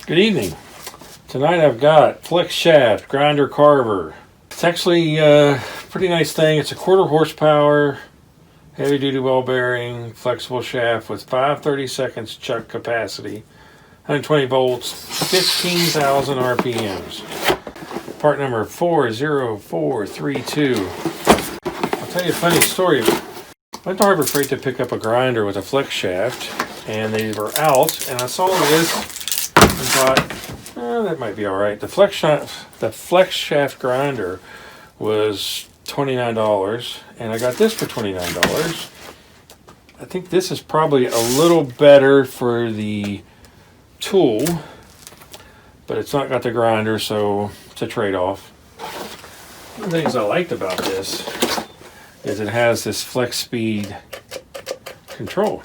Good evening. Tonight I've got flex shaft grinder Carver. It's actually a pretty nice thing. It's a 1/4 horsepower, heavy duty ball bearing, flexible shaft with 5/32 chuck capacity, 120 volts, 15,000 RPMs. Part number 40432. I'll tell you a funny story. I went to Harbor Freight to pick up a grinder with a flex shaft, and they were out, and I saw this and thought, that might be all right. The flex shaft grinder was $29, and I got this for $29. I think this is probably a little better for the tool, but it's not got the grinder, so it's a trade-off. One of the things I liked about this is it has this flex speed control,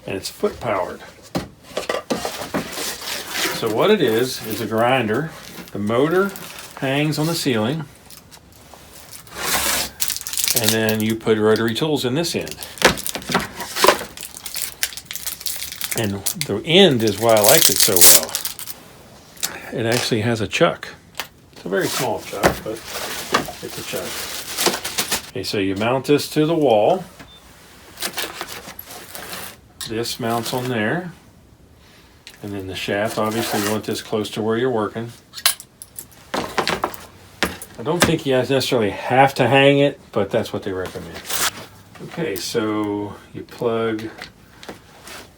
and it's foot powered. So what it is a grinder. The motor hangs on the ceiling, and then you put rotary tools in this end. And the end is why I like it so well. It actually has a chuck. It's a very small chuck, but it's a chuck. Okay, so you mount this to the wall. This mounts on there. And then the shaft, obviously you want this close to where you're working. I don't think you necessarily have to hang it, but that's what they recommend. Okay, so you plug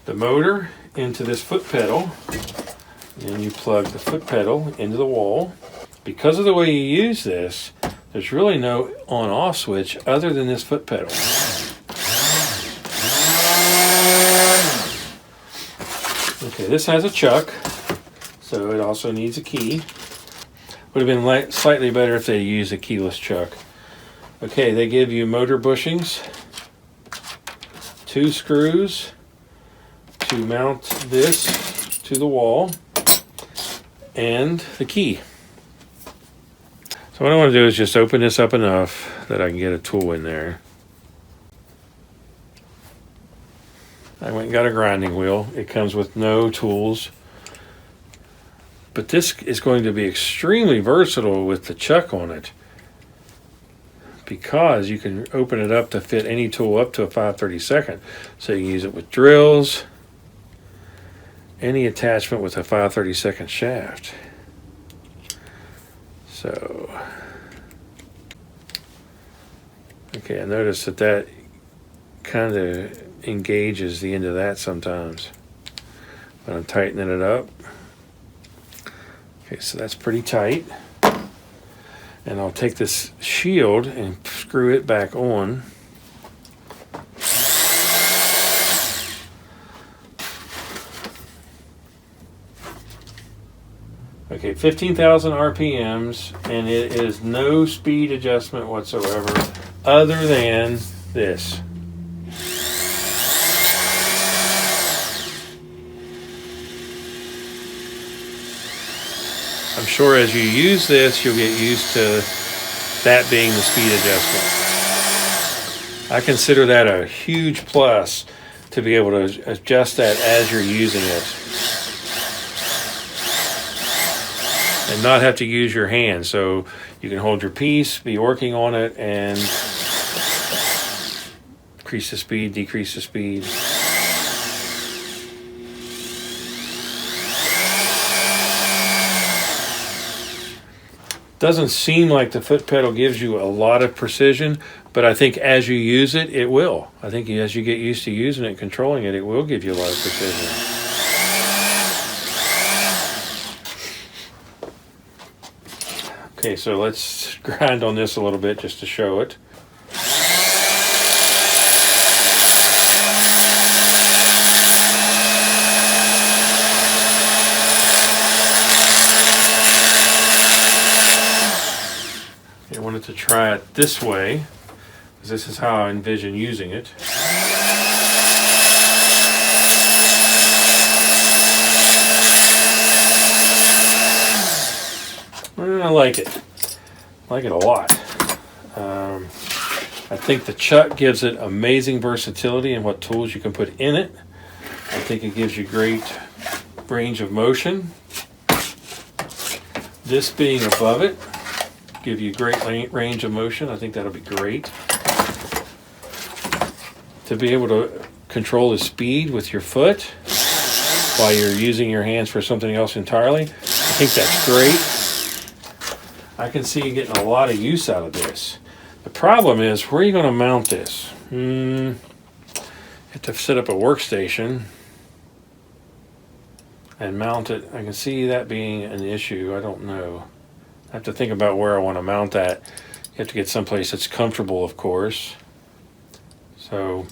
the motor into this foot pedal, and you plug the foot pedal into the wall. Because of the way you use this, there's really no on-off switch other than this foot pedal. Okay, this has a chuck, so it also needs a key. Would have been slightly better if they used a keyless chuck. Okay, they give you motor bushings, 2 screws to mount this to the wall, and the key. So what I want to do is just open this up enough that I can get a tool in there. I went and got a grinding wheel. It comes with no tools. But this is going to be extremely versatile with the chuck on it, because you can open it up to fit any tool up to a 5/32. So you can use it with drills, any attachment with a 5/32 shaft. So, okay, I noticed that kind of engages the end of that sometimes, but I'm tightening it up. Okay, so that's pretty tight, and I'll take this shield and screw it back on. Okay, 15,000 RPMs, and it is no speed adjustment whatsoever other than this. I'm sure as you use this, you'll get used to that being the speed adjustment. I consider that a huge plus, to be able to adjust that as you're using it, and not have to use your hand. So you can hold your piece, be working on it, and increase the speed, decrease the speed. Doesn't seem like the foot pedal gives you a lot of precision, but I think as you use it, it will. I think as you get used to using it, controlling it, it will give you a lot of precision. Okay, so let's grind on this a little bit just to show it. I wanted to try it this way, because this is how I envision using it. I like it. I like it a lot. I think the chuck gives it amazing versatility in what tools you can put in it. I think it gives you great range of motion. This being above it, give you great range of motion. I think that'll be great. To be able to control the speed with your foot while you're using your hands for something else entirely, I think that's great. I can see you getting a lot of use out of this. The problem is, where are you going to mount this? You have to set up a workstation and mount it. I can see that being an issue. I don't know. I have to think about where I want to mount that. You have to get someplace that's comfortable, of course. So,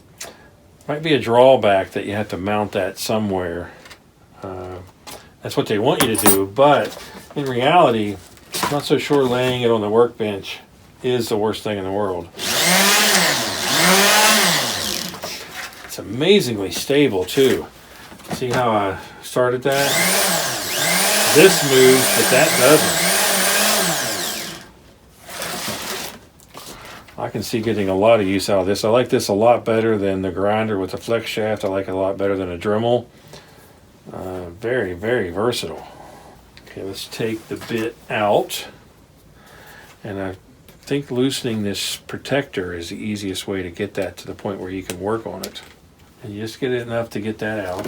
might be a drawback that you have to mount that somewhere. That's what they want you to do, but in reality, I'm not so sure laying it on the workbench is the worst thing in the world. It's amazingly stable too. See how I started that? This moves, but that doesn't. I can see getting a lot of use out of this. I like this a lot better than the grinder with the flex shaft. I like it a lot better than a Dremel. Very, very versatile. Okay, let's take the bit out. And I think loosening this protector is the easiest way to get that to the point where you can work on it. And you just get it enough to get that out.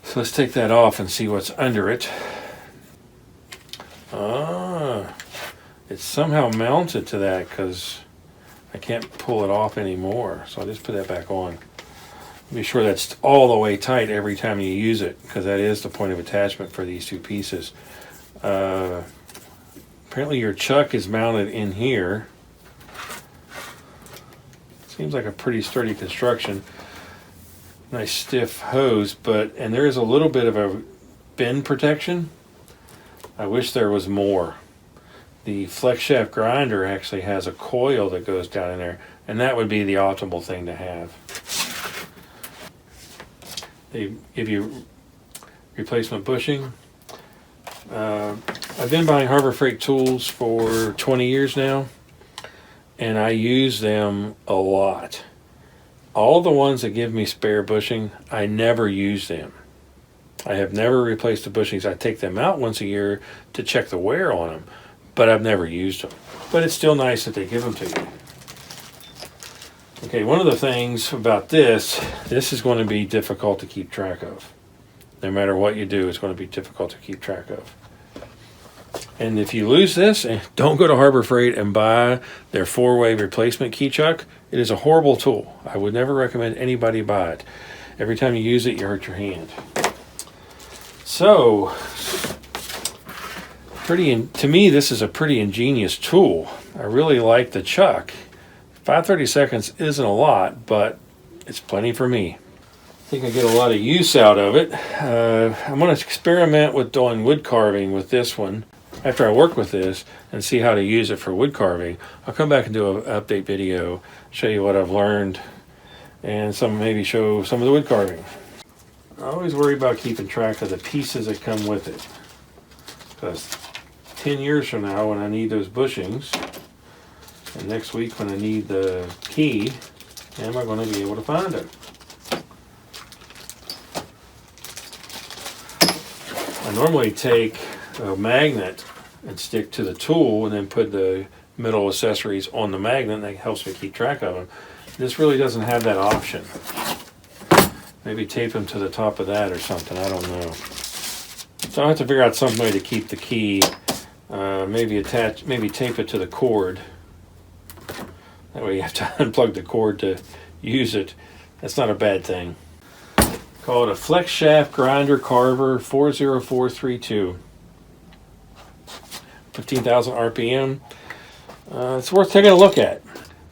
So let's take that off and see what's under it. It's somehow mounted to that because I can't pull it off anymore. So I'll just put that back on. Be sure that's all the way tight every time you use it, because that is the point of attachment for these two pieces. Apparently your chuck is mounted in here. Seems like a pretty sturdy construction. Nice stiff hose, and there is a little bit of a bend protection. I wish there was more. The flex shaft grinder actually has a coil that goes down in there, and that would be the optimal thing to have. They give you replacement bushing. I've been buying Harbor Freight tools for 20 years now, and I use them a lot. All the ones that give me spare bushing, I never use them. I have never replaced the bushings. I take them out once a year to check the wear on them, but I've never used them. But it's still nice that they give them to you. Okay, one of the things about this is going to be difficult to keep track of. No matter what you do, it's going to be difficult to keep track of. And if you lose this, don't go to Harbor Freight and buy their 4-way replacement key chuck. It is a horrible tool. I would never recommend anybody buy it. Every time you use it, you hurt your hand. So, to me, this is a pretty ingenious tool. I really like the chuck. 5/30 seconds isn't a lot, but it's plenty for me. I think I get a lot of use out of it. I'm going to experiment with doing wood carving with this one. After I work with this and see how to use it for wood carving, I'll come back and do an update video, show you what I've learned, and maybe show some of the wood carving. I always worry about keeping track of the pieces that come with it, because 10 years from now, when I need those bushings, and next week when I need the key, am I going to be able to find it? I normally take a magnet and stick to the tool and then put the metal accessories on the magnet, and that helps me keep track of them. This really doesn't have that option. Maybe tape them to the top of that or something, I don't know. So I'll have to figure out some way to keep the key, maybe tape it to the cord. That way you have to unplug the cord to use it. That's not a bad thing. Call it a flex shaft grinder Carver 40432. 15,000 RPM. It's worth taking a look at.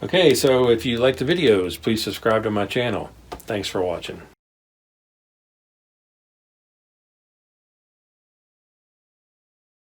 Okay, so if you like the videos, please subscribe to my channel. Thanks for watching.